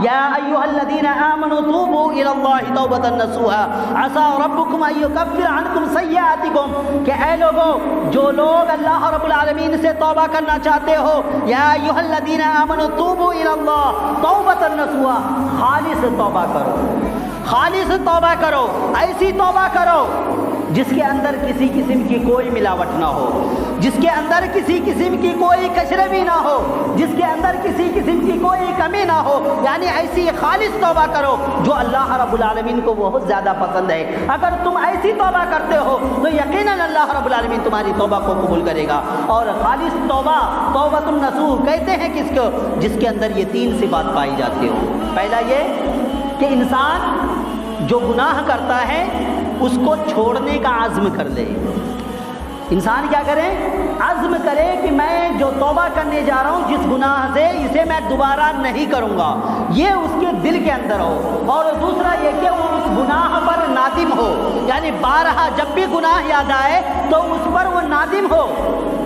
یا ایھا الذین آمنوا توبوا الی اللہ توبۃ نصوحا عسى ربکم ان یکفر عنکم سیئاتکم، کہ اے لوگو جو لوگ اللہ رب العالمین سے توبہ کرنا چاہتے ہو، یا ایھا الذین آمنوا توبوا الی اللہ توبۃ نصوحا، خالص توبہ کرو، خالص توبہ کرو، ایسی توبہ کرو جس کے اندر کسی قسم کی کوئی ملاوٹ نہ ہو، جس کے اندر کسی قسم کی کوئی کشربی نہ ہو، جس کے اندر کسی قسم کی کوئی کمی نہ ہو، یعنی ایسی خالص توبہ کرو جو اللہ رب العالمین کو بہت زیادہ پسند ہے۔ اگر تم ایسی توبہ کرتے ہو تو یقیناً اللہ رب العالمین تمہاری توبہ کو قبول کرے گا۔ اور خالص توبہ توبۃ النصوح کہتے ہیں کس کو؟ جس کے اندر یہ تین صفات پائی جاتی ہو۔ پہلا یہ کہ انسان جو گناہ کرتا ہے اس کو چھوڑنے کا عزم کر لے۔ انسان کیا کرے؟ عزم کرے کہ میں جو توبہ کرنے جا رہا ہوں جس گناہ سے، اسے میں دوبارہ نہیں کروں گا، یہ اس کے دل کے اندر ہو۔ اور دوسرا یہ کہ وہ اس گناہ پر نادم ہو، یعنی بارہا جب بھی گناہ یاد آئے تو اس پر وہ نادم ہو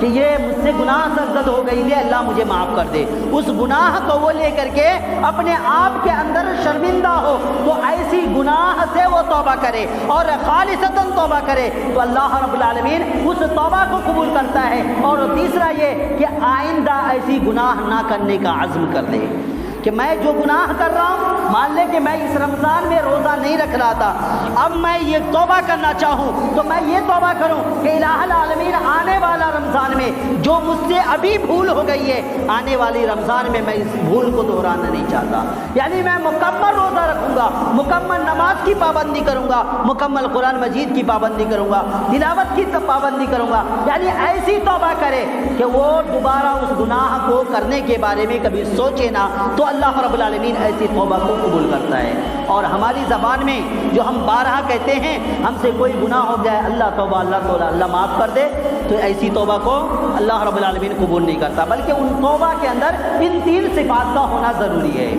کہ یہ مجھ سے گناہ سرزد ہو گئی ہے، اللہ مجھے معاف کر دے۔ اس گناہ کو وہ لے کر کے اپنے آپ کے اندر شرمندہ ہو تو ایسی گناہ سے وہ توبہ کرے اور خالصتاً توبہ کرے تو اللہ رب العالمین اس توبہ کو قبول کرتا ہے۔ اور تیسرا یہ کہ آئندہ ایسی گناہ نہ کرنے کا عزم کر لے کہ میں جو گناہ کر رہا ہوں، مان لے کہ میں اس رمضان میں روزہ نہیں رکھ رہا تھا، اب میں یہ توبہ کرنا چاہوں تو میں یہ توبہ کروں کہ الہ العالمین آنے والا رمضان میں جو مجھ سے ابھی بھول ہو گئی ہے، آنے والی رمضان میں اس بھول کو دہرانا نہیں چاہتا، یعنی میں مکمل روزہ رکھوں گا، مکمل نماز کی پابندی کروں گا، مکمل قرآن مجید کی پابندی کروں گا، تلاوت کی پابندی کروں گا، یعنی ایسی توبہ کرے کہ وہ دوبارہ اس گناہ کو کرنے کے بارے میں کبھی سوچے نہ، تو اللہ رب العالمین ایسی توبہ کو قبول کرتا ہے۔ اور ہماری زبان میں جو ہم بارہا کہتے ہیں، ہم سے کوئی گناہ ہو جائے اللہ توبہ اللہ توبہ اللہ معاف کر دے، تو ایسی توبہ کو اللہ رب العالمین قبول نہیں کرتا، بلکہ ان توبہ کے اندر ان تین صفات کا ہونا ضروری ہے۔